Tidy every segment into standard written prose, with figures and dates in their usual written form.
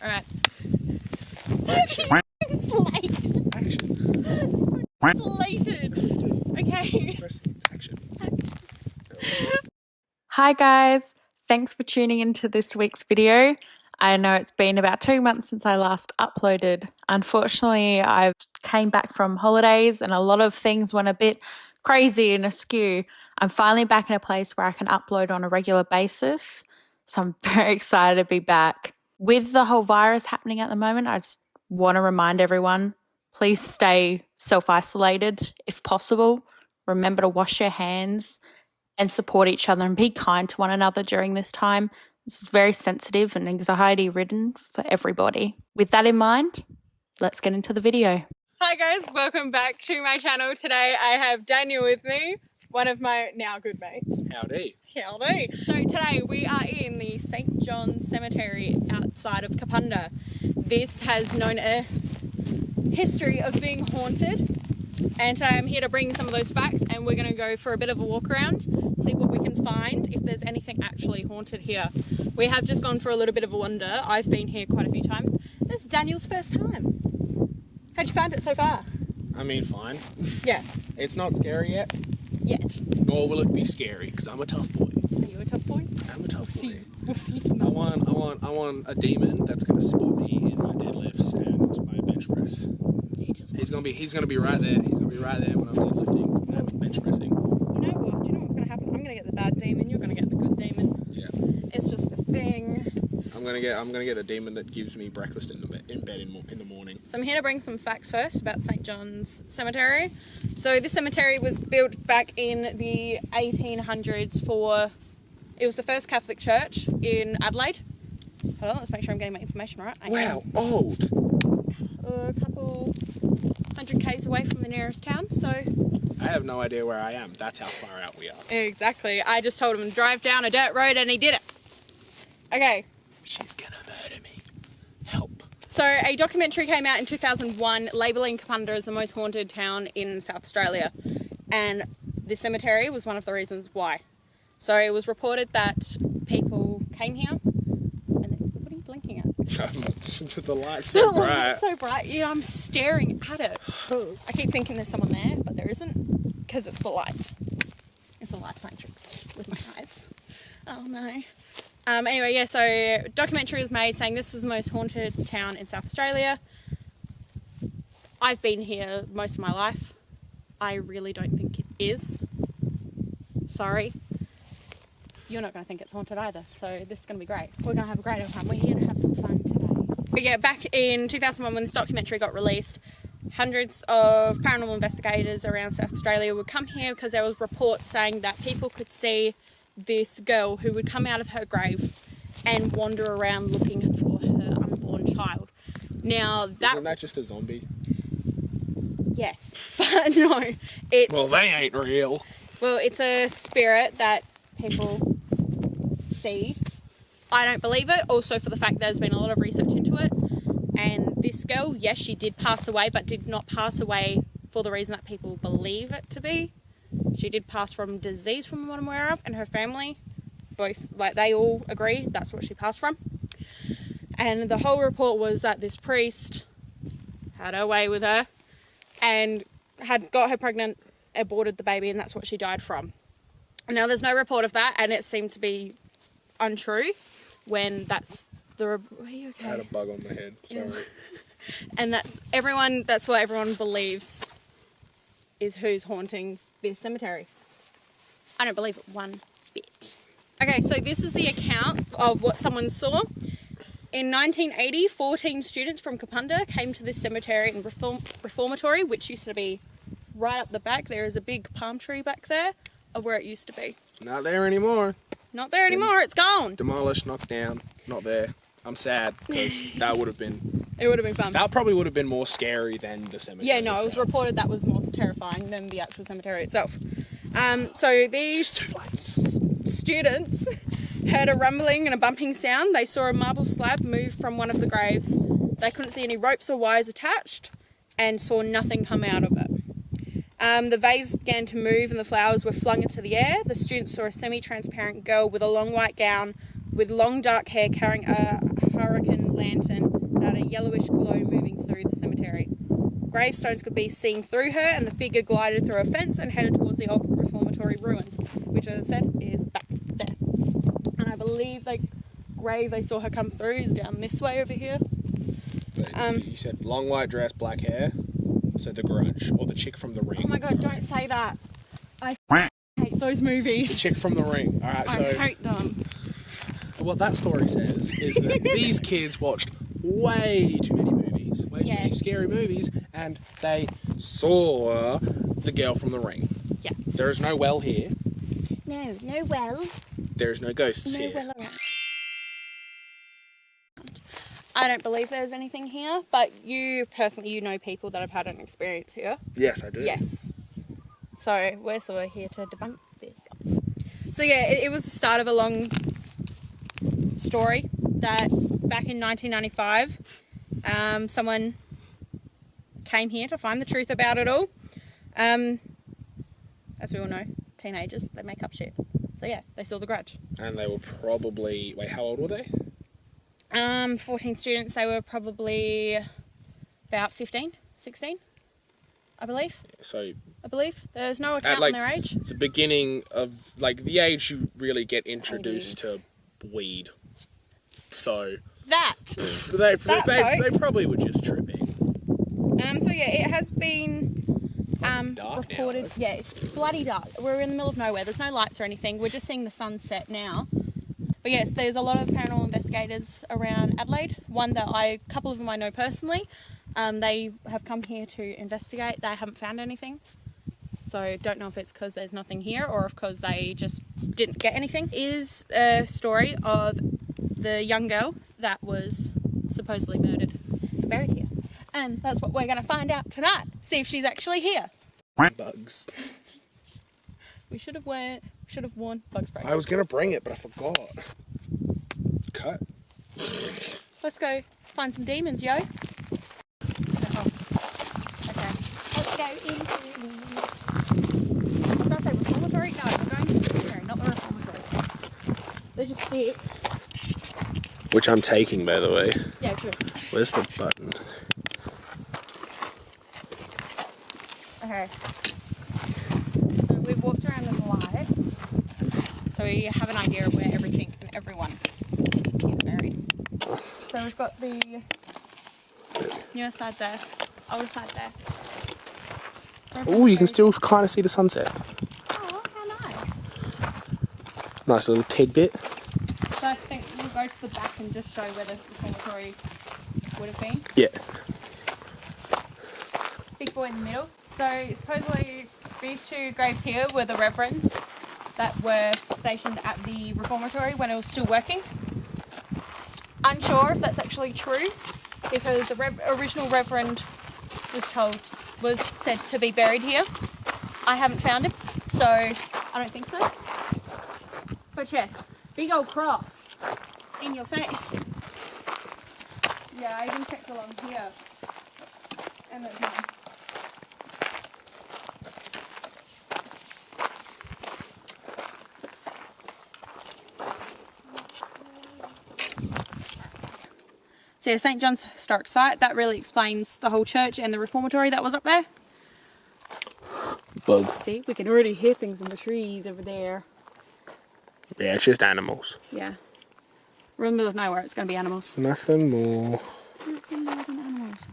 Alright. Action. Slated. Action. Slated. Okay. Press action. Hi guys, thanks for tuning into this week's video. I know it's been about 2 months since I last uploaded. Unfortunately, I came back from holidays and a lot of things went a bit crazy and askew. I'm finally back in a place where I can upload on a regular basis, so I'm very excited to be back. With the whole virus happening at the moment, I just want to remind everyone, please stay self-isolated if possible. Remember to wash your hands and support each other and be kind to one another during this time. This is very sensitive and anxiety-ridden for everybody. With that in mind, let's get into the video. Hi guys, welcome back to my channel. Today I have Daniel with me, one of my now good mates. Howdy. Howdy. So today we are in the St. John's Cemetery outside of Kapunda. This has known a history of being haunted, and today I'm here to bring some of those facts, and we're going to go for a bit of a walk around, see what we can find, if there's anything actually haunted here. We have just gone for a little bit of a wander. I've been here quite a few times. This is Daniel's first time. How'd you find it so far? I mean, fine. Yeah. It's not scary yet, Yet. nor will it be scary, because I'm a tough boy. Are you a tough boy? I'm a tough boy. We'll see I tonight. want a demon that's gonna spot me in my deadlifts and my bench press. He's gonna be right there. He's gonna be right there when I'm deadlifting and bench pressing. You know what? Do you know what's going to happen? I'm going to get the bad demon. You're going to get the good demon. Yeah. It's just a thing. I'm gonna get the demon that gives me breakfast in bed in the morning. So I'm here to bring some facts first about St. John's Cemetery. So this cemetery was built back in the 1800s it was the first Catholic church in Adelaide. Hold on, let's make sure I'm getting my information right. Wow, old. A couple 100 k's away from the nearest town, so... I have no idea where I am. That's how far out we are. Exactly. I just told him to drive down a dirt road and he did it. Okay. She's gonna murder me. Help. So a documentary came out in 2001 labelling Kapunda as the most haunted town in South Australia, and this cemetery was one of the reasons why. So it was reported that people came here, and what are you blinking at? The light's so The bright. light's so bright. Yeah, I'm staring at it. I keep thinking there's someone there, but there isn't, because it's the light. It's the light playing tricks with my eyes. Oh no. Anyway, yeah, so documentary was made saying this was the most haunted town in South Australia. I've been here most of my life. I really don't think it is. Sorry. You're not going to think it's haunted either, so this is going to be great. We're going to have a great old time. We're here to have some fun today. But yeah, back in 2001 when this documentary got released, hundreds of paranormal investigators around South Australia would come here because there was reports saying that people could see this girl who would come out of her grave and wander around looking for her unborn child. Now that... Isn't that just a zombie? Yes, but no. It's... Well, they ain't real. Well, it's a spirit that people see. I don't believe it, also for the fact there's been a lot of research into it. And this girl, yes, she did pass away, but did not pass away for the reason that people believe it to be. She did pass from disease, from what I'm aware of, and her family, both, like, they all agree that's what she passed from. And the whole report was that this priest had her way with her and had got her pregnant, aborted the baby, and that's what she died from. Now, there's no report of that, and it seemed to be untrue when that's the... Are you okay? I had a bug on my head, sorry. Yeah. And that's what everyone believes is who's haunting this cemetery. I don't believe it one bit. Okay, so this is the account of what someone saw. In 1980, 14 students from Kapunda came to this cemetery in Reformatory, which used to be right up the back. There is a big palm tree back there of where it used to be. Not there anymore. Not there anymore, it's gone. Demolished, knocked down, not there. I'm sad, because that would have been... It would have been fun. That probably would have been more scary than the cemetery. Yeah, no, it was reported that was more terrifying than the actual cemetery itself. So these students heard a rumbling and a bumping sound. They saw a marble slab move from one of the graves. They couldn't see any ropes or wires attached and saw nothing come out of it. The vase began to move and the flowers were flung into the air. The students saw a semi-transparent girl with a long white gown with long dark hair carrying a hurricane lantern that had a yellowish glow moving through the cemetery. Gravestones could be seen through her, and the figure glided through a fence and headed towards the old reformatory ruins, which, as I said, is back there. And I believe the grave they saw her come through is down this way over here. So you said long white dress, black hair. So The Grudge, or The Chick from the Ring. Oh my god, don't say that. I hate those movies. The Chick from the Ring. Alright, so... I hate them. What that story says is that these kids watched way too many movies, way too many scary movies, and they saw the girl from the ring. Yeah. There is no well here. No well. There is no ghosts here. Well around. I don't believe there's anything here, but you personally, you know people that have had an experience here. Yes, I do. Yes. So we're sort of here to debunk this. So yeah, it was the start of a long story that back in 1995, someone came here to find the truth about it all. As we all know, teenagers, they make up shit. So yeah, they saw The Grudge. And they were probably... Wait, how old were they? 14 students, they were probably about 15, 16, I believe. So... I believe. There's no account on their age. The beginning of, the age you really get introduced to weed. So... They probably were just tripping. So yeah, it has been dark reported. Now, yeah, it's bloody dark. We're in the middle of nowhere. There's no lights or anything. We're just seeing the sunset now. But yes, there's a lot of paranormal investigators around Adelaide. A couple of them I know personally. They have come here to investigate. They haven't found anything. So don't know if it's because there's nothing here or if because they just didn't get anything. Is a story of the young girl that was supposedly murdered and buried here. And that's what we're going to find out tonight. See if she's actually here. Bugs. We should have worn bug spray. I was going to bring it, but I forgot. Cut. Let's go find some demons, yo. Okay. Let's go into the... I was going to say reformatory. No, we're going to the cemetery, not the reformatory. They're just thick. Which I'm taking, by the way. Yeah, good. Where's the button? Okay. So we've walked around in the light. So we have an idea of where everything and everyone is buried. So we've got the newer side there, older side there. Oh, you can still kind of see the sunset. Oh, how nice. Nice little tidbit. So I think we'll go to the back and just show where the reformatory would have been. Yeah. Big boy in the middle. So supposedly these two graves here were the reverends that were stationed at the reformatory when it was still working. Unsure if that's actually true because the original reverend was said to be buried here. I haven't found him, so I don't think so. But yes, big old cross in your face. Yeah, I even checked along here. And there's none. So yeah, St. John's Historic Site, that really explains the whole church and the reformatory that was up there. Bug. See, we can already hear things in the trees over there. Yeah, it's just animals. Yeah. We're in the middle of nowhere, it's going to be animals. Nothing more. Nothing more than animals.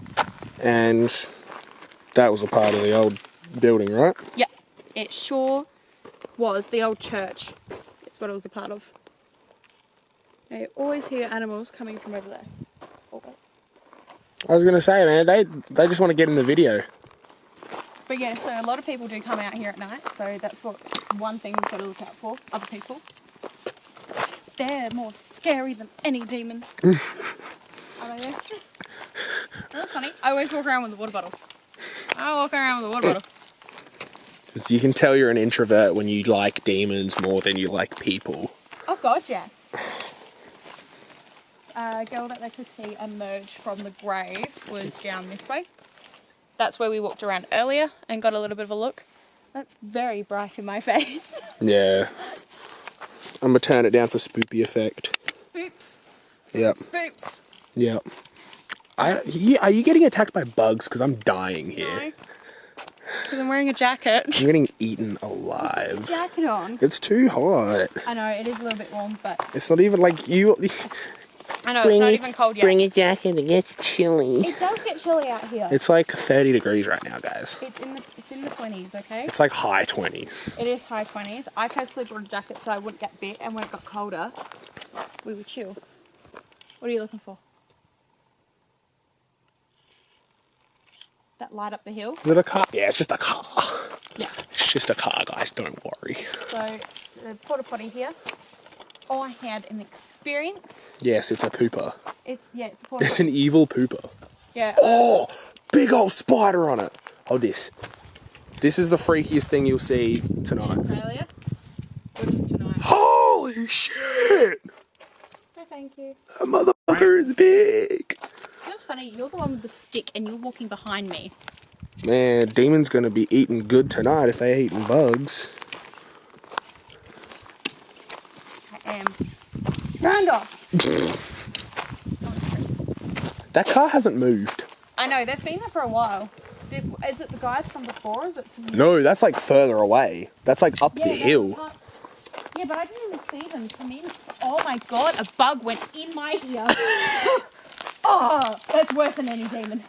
And that was a part of the old building, right? Yeah, it sure was. The old church. It's what it was a part of. You always hear animals coming from over there. Always. I was going to say, man, they just want to get in the video. But yeah, so a lot of people do come out here at night, so that's one thing we've got to look out for, other people. They're more scary than any demon. Are they there? That's funny. I always walk around with a water bottle. Because you can tell you're an introvert when you like demons more than you like people. Oh god, yeah. A girl that they could see emerge from the grave was down this way. That's where we walked around earlier and got a little bit of a look. That's very bright in my face. Yeah. I'm going to turn it down for spoopy effect. Spoops. Yep. Spoops. Yeah. Are you getting attacked by bugs? Because I'm dying here. No. Because I'm wearing a jacket. I'm getting eaten alive. Put your jacket on. It's too hot. I know, it is a little bit warm, but... It's not even like you... I know, it's not even cold yet. Bring a jacket, it gets chilly. It does get chilly out here. It's like 30 degrees right now, guys. It's in the 20s, okay? It's like high 20s. It is high 20s. I purposely brought a jacket so I wouldn't get bit, and when it got colder, we would chill. What are you looking for? That light up the hill? Is it a car? Yeah, it's just a car. Yeah. It's just a car, guys. Don't worry. So, the porta potty here. I had an experience. Yes, it's a pooper. It's a porta It's potty. an evil pooper. Yeah. Oh, big old spider on it. Oh, this. This is the freakiest thing you'll see tonight. In Australia? Or just tonight? Holy shit! No, thank you. That motherfucker is big. You know what's funny? You're the one with the stick and you're walking behind me. Man, Demon's gonna be eating good tonight if they eating bugs. I am. Randolph! That car hasn't moved. I know, they've been there for a while. Is it the guys from before or is it from you? No, that's like further away. That's like up the hill. Yeah, but I didn't even see them. For me, oh my god, a bug went in my ear. Oh, that's worse than any demon.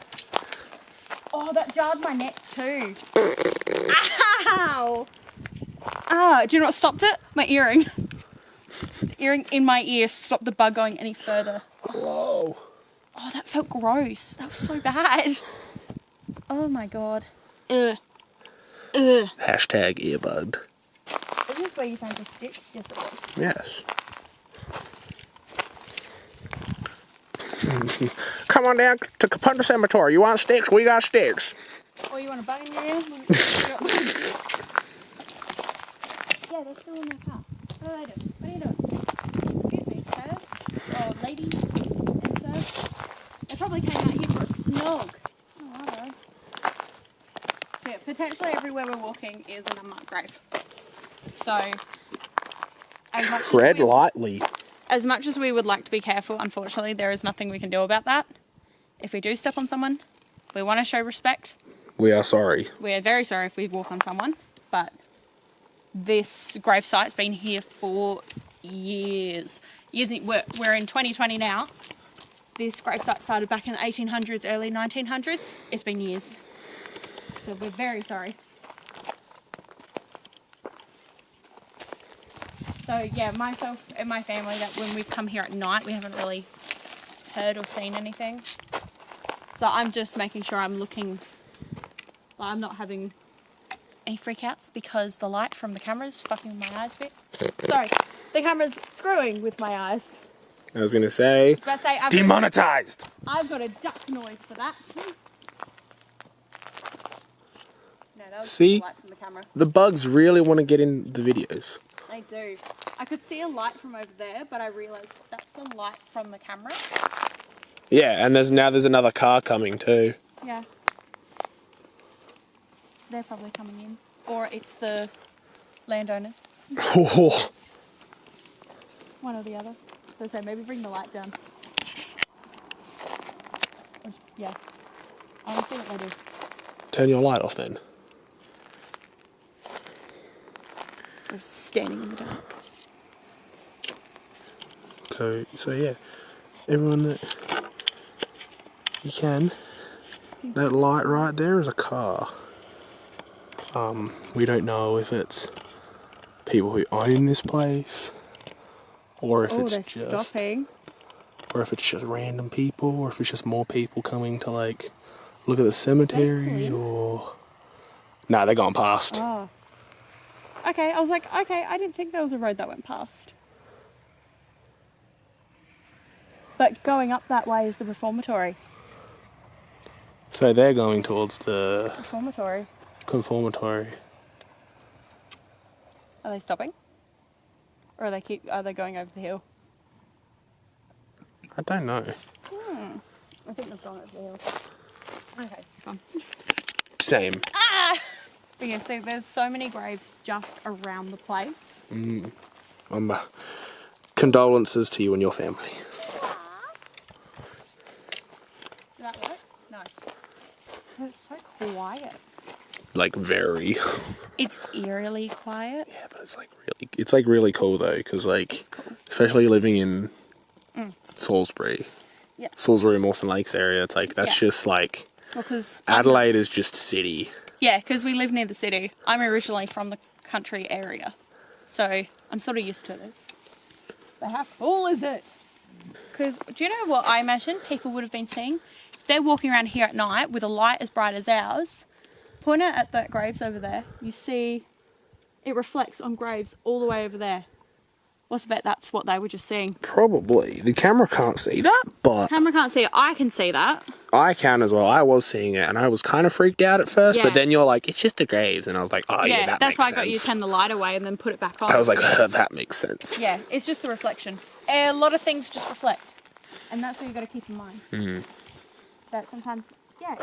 Oh, that jarred my neck too. Ow! Ah, do you know what stopped it? My earring. The earring in my ear stopped the bug going any further. Whoa. Oh, that felt gross. That was so bad. Oh my god. Ugh. Hashtag earbud. Is this where you found the stick? Yes, it was. Yes. Come on down to Kapunda Cemetery. You want sticks? We got sticks. Oh, you want a bug in your ear? Yeah, they're still in their car. What are they doing? What are you doing? Excuse me, sirs? Or lady and sir? They probably came out here for a snog. Oh, hello. So yeah, potentially everywhere we're walking is an unmarked grave. So, Tread lightly. As much as we would like to be careful, unfortunately, there is nothing we can do about that. If we do step on someone, we want to show respect. We are sorry. We are very sorry if we walk on someone, but this gravesite's been here for years. We're in 2020 now. This gravesite started back in the 1800s, early 1900s. It's been years. So we're very sorry. So yeah, myself and my family, that when we've come here at night, we haven't really heard or seen anything. So I'm just making sure I'm I'm not having any freakouts because the light from the camera's fucking my eyes a bit. Sorry, the camera's screwing with my eyes. I was gonna say, demonetized. I've got a duck noise for that. No, that was See? the light from the camera. The bugs really want to get in the videos. They do. I could see a light from over there, but I realised that's the light from the camera. Yeah, and there's another car coming too. Yeah. They're probably coming in. Or it's the landowners. One or the other. So I say maybe bring the light down. Yeah. I want to see what they do. Turn your light off then. We're just standing in the dark. So yeah, everyone that you can. That light right there is a car. We don't know if it's people who own this place, or if it's just stopping. or if it's just random people, or if it's just more people coming to like look at the cemetery, or nah, they're going past. Oh. Okay, I was like, okay, I didn't think there was a road that went past. But going up that way is the reformatory. So they're going towards the Reformatory. conformatory. Are they stopping? Or are they going over the hill? I don't know. I think they've gone over the hill. Okay, come on. Same. Ah! But yeah, so there's so many graves just around the place. Condolences to you and your family. that work? No. It's so quiet. Like very. It's eerily quiet. Yeah, but it's like really cool though, because like, Cool. especially living in Salisbury, Salisbury Mawson Lakes area, it's like that's just like because Adelaide is just city. Yeah, because we live near the city. I'm originally from the country area, so I'm sort of used to this. But how cool is it? Because do you know what I imagine people would have been seeing? If they're walking around here at night with a light as bright as ours, point it at that graves over there, you see it reflects on graves all the way over there. What's bet that's what they were just seeing? Probably. The camera can't see that, but Camera can't see it. I can see that. I can as well. I was seeing it, and I was kind of freaked out at first, Yeah. but then you're like, it's just the graves, and I was like, oh yeah, that that's makes why sense. I got you to turn the light away and then put it back on. I was like, that makes sense. Yeah, it's just a reflection. A lot of things just reflect, and that's what you got to keep in mind. Mm. That sometimes, yeah,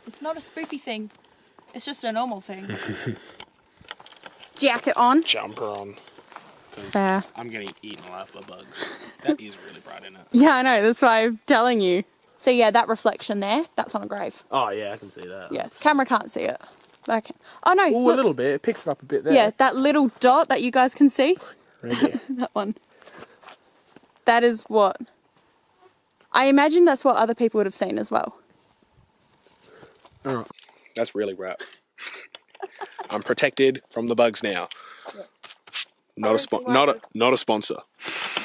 it's not a spooky thing. It's just a normal thing. Jacket on. Jumper on. Fair. I'm getting eaten alive by bugs. That is really bright, isn't it? Yeah, I know. That's why I'm telling you. So yeah, that reflection there, that's on a grave. Oh yeah, I can see that. Yeah, camera can't see it. But I can. Oh no. Oh, a look. little bit. It picks it up a bit there. Yeah, that little dot that you guys can see. Right here. That one. That is what. I imagine that's what other people would have seen as well. Oh, that's really bright. I'm protected from the bugs now. Yeah. Not a sponsor.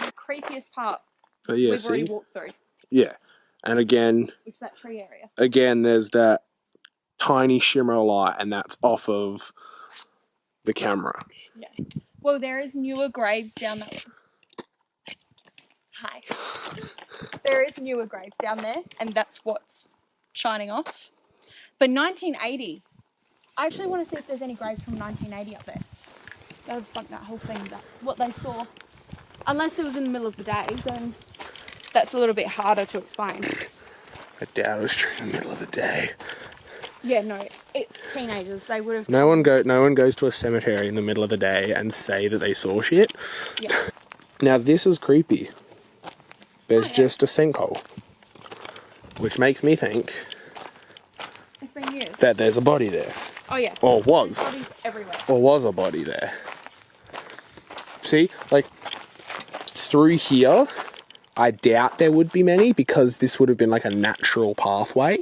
The creepiest part But yeah, we've see? already walked through. Yeah. And again, It's that tree area. there's that tiny shimmer of light, and that's off of the camera. Yeah. Well, there is newer graves down that way. Hi. There is newer graves down there, and that's what's shining off. But 1980, I actually want to see if there's any graves from 1980 up there. That would bunk that whole thing, that what they saw. Unless it was in the middle of the day, then that's a little bit harder to explain. I doubt it was true in the middle of the day. Yeah, no, it's teenagers. They would have. No one goes to a cemetery in the middle of the day and say that they saw shit. Yeah. Now this is creepy. There's yeah. just a sinkhole, which makes me think It's been years. that there's a body there, Oh yeah. or There's was, bodies everywhere. or was a body there. See, like through here, I doubt there would be many because this would have been like a natural pathway.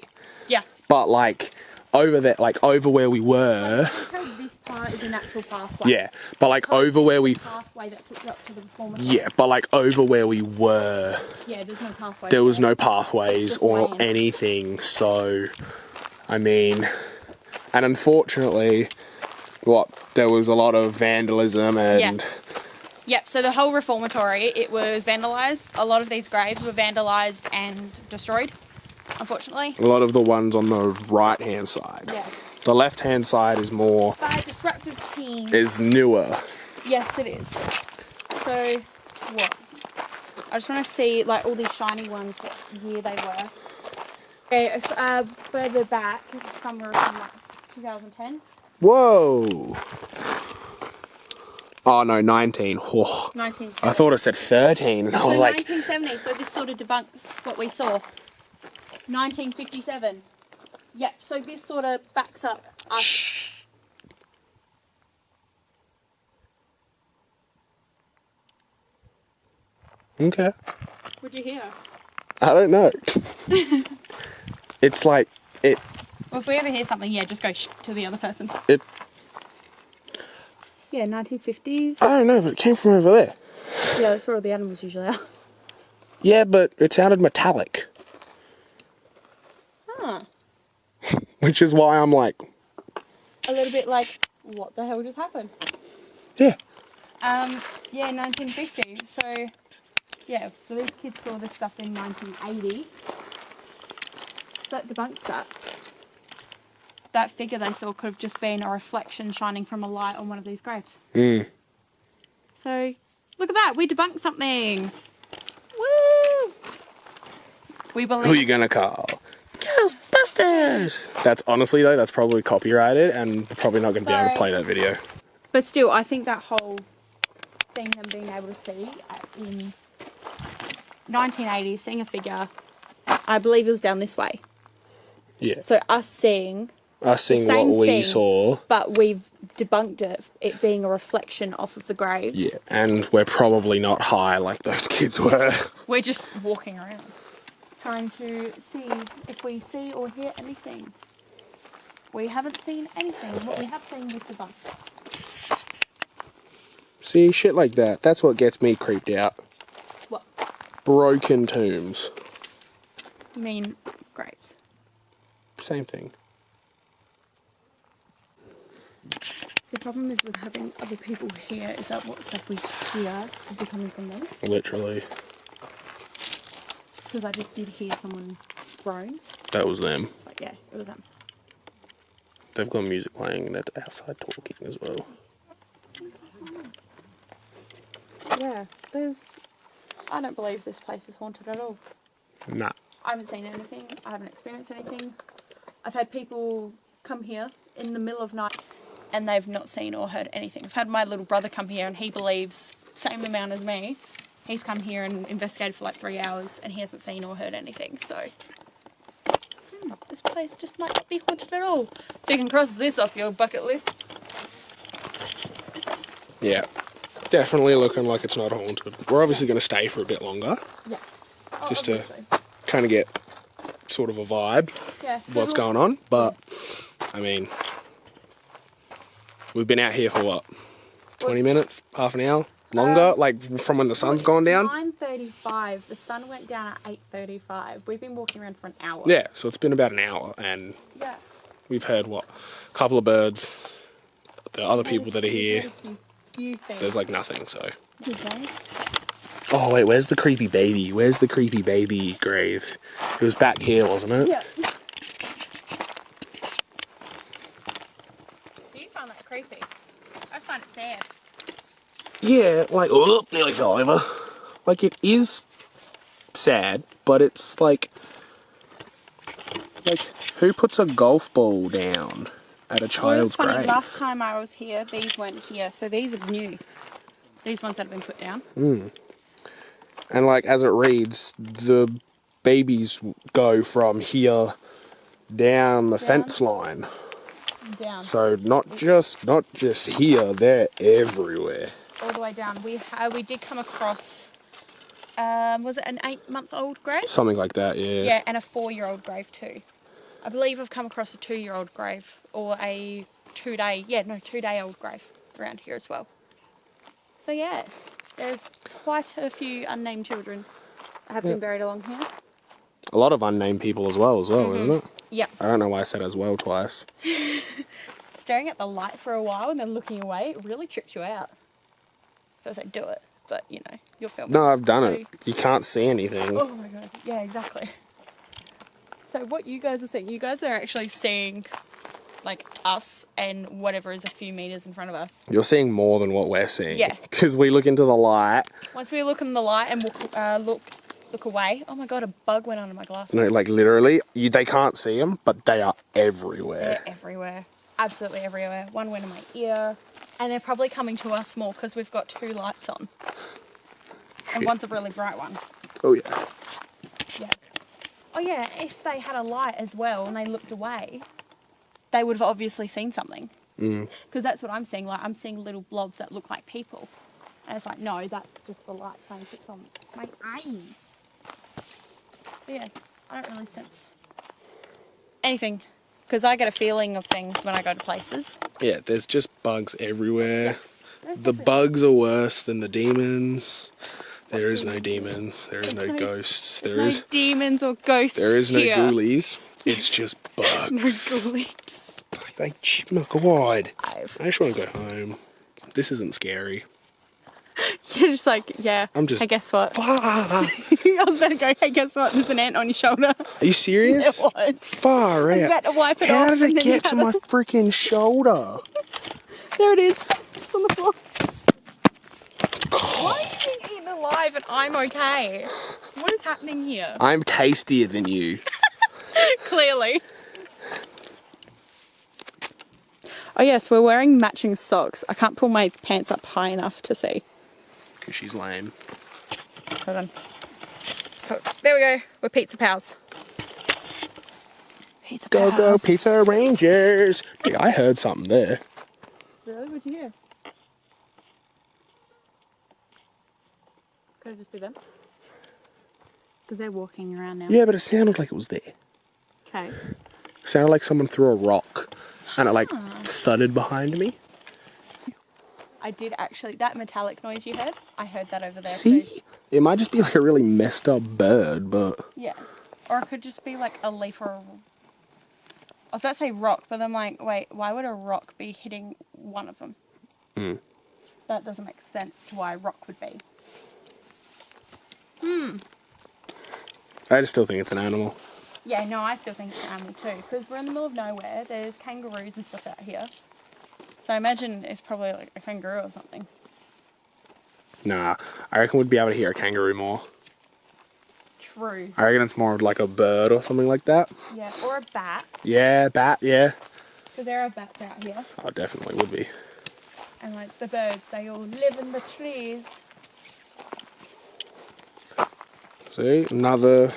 Yeah. But like over there, like over where we were, This part is a natural pathway. yeah. But like over where we, Pathway that took you up to the performance. yeah. But like over where we were, Yeah, there's no pathway. there was there. no pathways just or land. anything. So, I mean, and unfortunately, there was a lot of vandalism and. Yep, so the whole reformatory, it was vandalised. A lot of these graves were vandalised and destroyed, unfortunately. A lot of the ones on the right hand side. Yeah. The left hand side is more. By disruptive team. Is newer. Yes, it is. So, what? I just want to see, like, all these shiny ones, what year they were. Okay, further back, somewhere from, like, 2010s. Whoa! Oh no, 19. Oh, 1970. I thought it said 13, and I So was like, 1970, so this sort of debunks what we saw. 1957. Yep, so this sort of backs up us. shh. Okay. What'd you hear? I don't know. It's like, it, Well, if we ever hear something, yeah, just go shh to the other person. it, Yeah, 1950s. I don't know, but it came from over there. Yeah, that's where all the animals usually are. Yeah, but it sounded metallic. Huh. Which is why I'm like, A little bit like, what the hell just happened? yeah. Yeah, 1950. So, yeah, so these kids saw this stuff in 1980. So that debunks that. That figure they saw could have just been a reflection shining from a light on one of these graves. Mm. So, look at that. We debunked something. Woo! We believe. Who are you gonna call? Ghostbusters! That's honestly though, that's probably copyrighted and we're probably not gonna be able to Sorry. play that video. But still, I think that whole thing, them being able to see in 1980, seeing a figure I believe it was down this way. Yeah. So us seeing Us seeing same what we thing, saw. but we've debunked it being a reflection off of the graves. Yeah, and we're probably not high like those kids were. We're just walking around, trying to see if we see or hear anything. We haven't seen anything. What we have seen with the bugs. See, shit like that. That's what gets me creeped out. What? Broken tombs. You mean graves? Same thing. So the problem is with having other people here is that what stuff we hear would be coming from them. Literally. Because I just did hear someone groan. That was them. But yeah, it was them. They've got music playing and they're outside talking as well. Yeah, I don't believe this place is haunted at all. Nah. I haven't seen anything. I haven't experienced anything. I've had people come here in the middle of night and they've not seen or heard anything. I've had my little brother come here and he believes same amount as me. He's come here and investigated for like 3 hours and he hasn't seen or heard anything. So this place just might not be haunted at all. So you can cross this off your bucket list. Yeah. Definitely looking like it's not haunted. We're obviously going to stay for a bit longer. Yeah. Just to kind of get sort of a vibe of what's going on. But, I mean, we've been out here for what? 20 minutes? Half an hour? Longer? Like from when the sun's gone down? 9:35. The sun went down at 8:35. We've been walking around for an hour. Yeah, so it's been about an hour and we've heard what? A couple of birds. The other people that are here, there's like nothing, so. Oh wait, where's the creepy baby? Where's the creepy baby grave? It was back here, wasn't it? Yeah. Do you find that creepy? I find it sad. Yeah, like, oh, nearly fell over. Like, it is sad, but it's like, who puts a golf ball down at a child's funny, grave? last time I was here, these weren't here, so these are new. These ones that have been put down. And like, as it reads, the babies go from here down the fence line. Down. So not just here, they're everywhere. All the way down. We did come across, was it an 8-month-old grave? Something like that, yeah. Yeah, and a 4-year-old grave too. I believe I've come across a 2-year-old grave or a 2-day-old grave around here as well. So yeah, there's quite a few unnamed children that have been buried along here. A lot of unnamed people as well, isn't it? Yeah. I don't know why I said as well twice. Staring at the light for a while and then looking away, it really trips you out. I say do it, but you know, you're filming. No, I've done it. You can't see anything. Oh my god, yeah, exactly. So what you guys are seeing, you guys are actually seeing like us and whatever is a few meters in front of us. You're seeing more than what we're seeing. Yeah. Because we look into the light. Once we look in the light and look away, oh my god, a bug went under my glasses. No, like literally, they can't see them, but they are everywhere. They're everywhere. Absolutely everywhere. One went in my ear. And they're probably coming to us more because we've got 2 lights on. And one's a really bright one. Oh yeah. Yeah. Oh yeah, if they had a light as well and they looked away, they would have obviously seen something. Because that's what I'm seeing. Like, I'm seeing little blobs that look like people. And it's like, no, that's just the light playing tricks on my eyes. But yeah, I don't really sense anything. Because I get a feeling of things when I go to places. Yeah, there's just bugs everywhere. The bugs are worse than the demons. There is no demons. There is no ghosts. There is no demons or ghosts. There is no here. ghoulies. It's just bugs. No ghoulies. My God. I I've just want to go home. This isn't scary. You're just like, yeah. I'm just. Hey, guess what? Far. I was about to go, hey, guess what? There's an ant on your shoulder. Are you serious? It was. Far I was out. about to wipe it How off. did it get to my freaking shoulder? There it is. It's on the floor. Why are you being eaten alive and I'm okay? What is happening here? I'm tastier than you. Clearly. Oh yes, we're wearing matching socks. I can't pull my pants up high enough to see. Because she's lame. Hold on. There we go. We're pizza pals. Pizza Go, go, Pals. Pizza Rangers. Hey, I heard something there. Really? What'd you hear? Could it just be them? Because they're walking around now. Yeah, but it sounded like it was there. Okay. It sounded like someone threw a rock and it like thudded behind me. I did actually, that metallic noise you heard, I heard that over there See? too. It might just be like a really messed up bird, but... Yeah. Or it could just be like a leaf or a... I was about to say rock, but I'm like, wait, why would a rock be hitting one of them? That doesn't make sense to why a rock would be. I just still think it's an animal. Yeah, no, I still think it's an animal too, because we're in the middle of nowhere, there's kangaroos and stuff out here. So I imagine it's probably like a kangaroo or something. Nah, I reckon we'd be able to hear a kangaroo more. True. I reckon it's more of like a bird or something like that. Yeah, or a bat. Yeah, bat, yeah. Because there are bats out here. Oh, definitely would be. And like the birds, they all live in the trees. See, another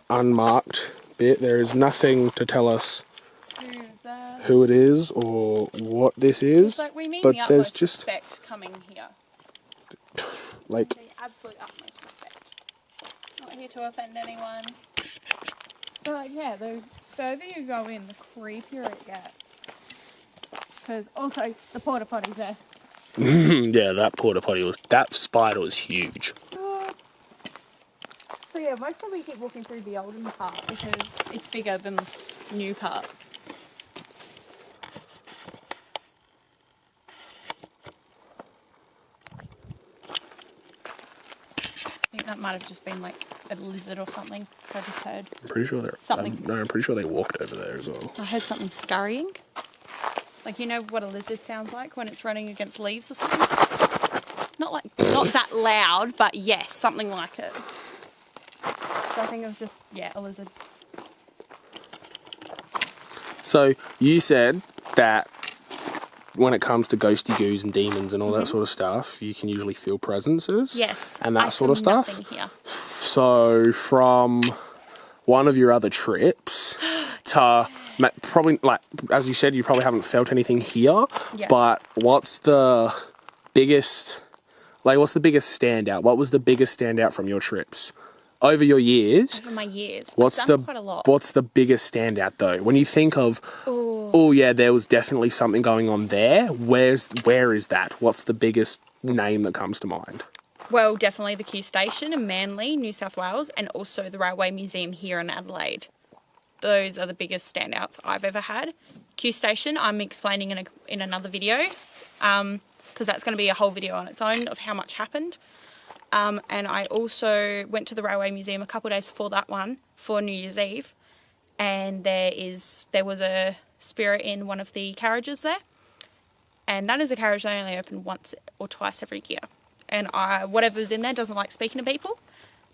unmarked bit. There is nothing to tell us who it is or what this is. It's like we mean but the there's utmost just respect coming here. like The absolute utmost respect. Not here to offend anyone. But like, yeah, the further you go in, the creepier it gets. Because also, the porta potties there. yeah, that spider was huge. So yeah, most of we keep walking through the olden part because it's bigger than this new part. I think that might have just been like a lizard or something. So I just heard I'm pretty sure something. I'm pretty sure they walked over there as well. I heard something scurrying. Like, you know what a lizard sounds like when it's running against leaves or something? Not that loud, but yes, something like it. So I think it was just, yeah, a lizard. So you said that when it comes to ghosty goos and demons and all that sort of stuff, you can usually feel presences. Yes. And that sort of stuff. Nothing here. So from one of your other trips to probably, like, as you said, you probably haven't felt anything here. Yeah. But what's the biggest standout? What was the biggest standout from your trips? Over your years. Over my years. What's I've done quite a lot. What's the biggest standout though? When you think of, oh yeah, there was definitely something going on there. Where is that? What's the biggest name that comes to mind? Well, definitely the Q Station in Manly, New South Wales, and also the Railway Museum here in Adelaide. Those are the biggest standouts I've ever had. Q Station, I'm explaining in another video, because that's going to be a whole video on its own of how much happened. And I also went to the Railway Museum a couple of days before that one for New Year's Eve, and there was a spirit in one of the carriages there, and that is a carriage that only open once or twice every year. And whatever's in there doesn't like speaking to people,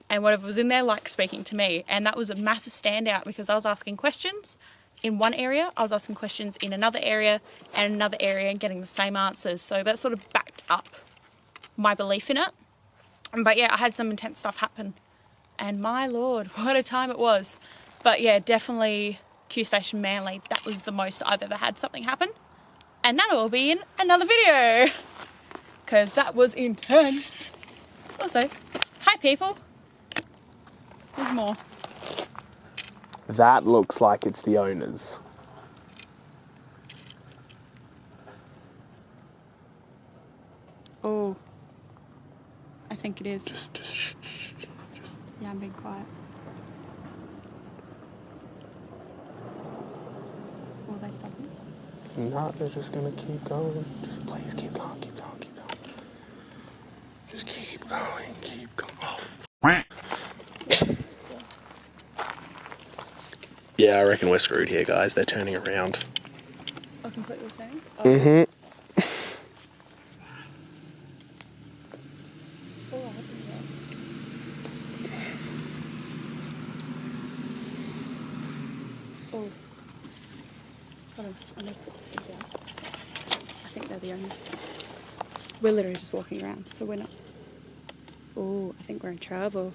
and whatever was in there liked speaking to me. And that was a massive standout because I was asking questions in one area, I was asking questions in another area, and another area, and getting the same answers. So that sort of backed up my belief in it. But yeah, I had some intense stuff happen, and my lord, what a time it was. But yeah, definitely Q Station Manly, that was the most I've ever had something happen. And that'll all be in another video, because that was intense. Also, hi people. There's more. That looks like it's the owners. Oh. I think it is. Just shh. Yeah, I'm being quiet. Will they stop me? No, they're just gonna keep going. Just please keep going. Just keep going. Off. Yeah, I reckon we're screwed here, guys. They're turning around. Oh, completely turning? Oh. Mm-hmm. I think they're the owners. We're literally just walking around, so we're not... Oh, I think we're in trouble.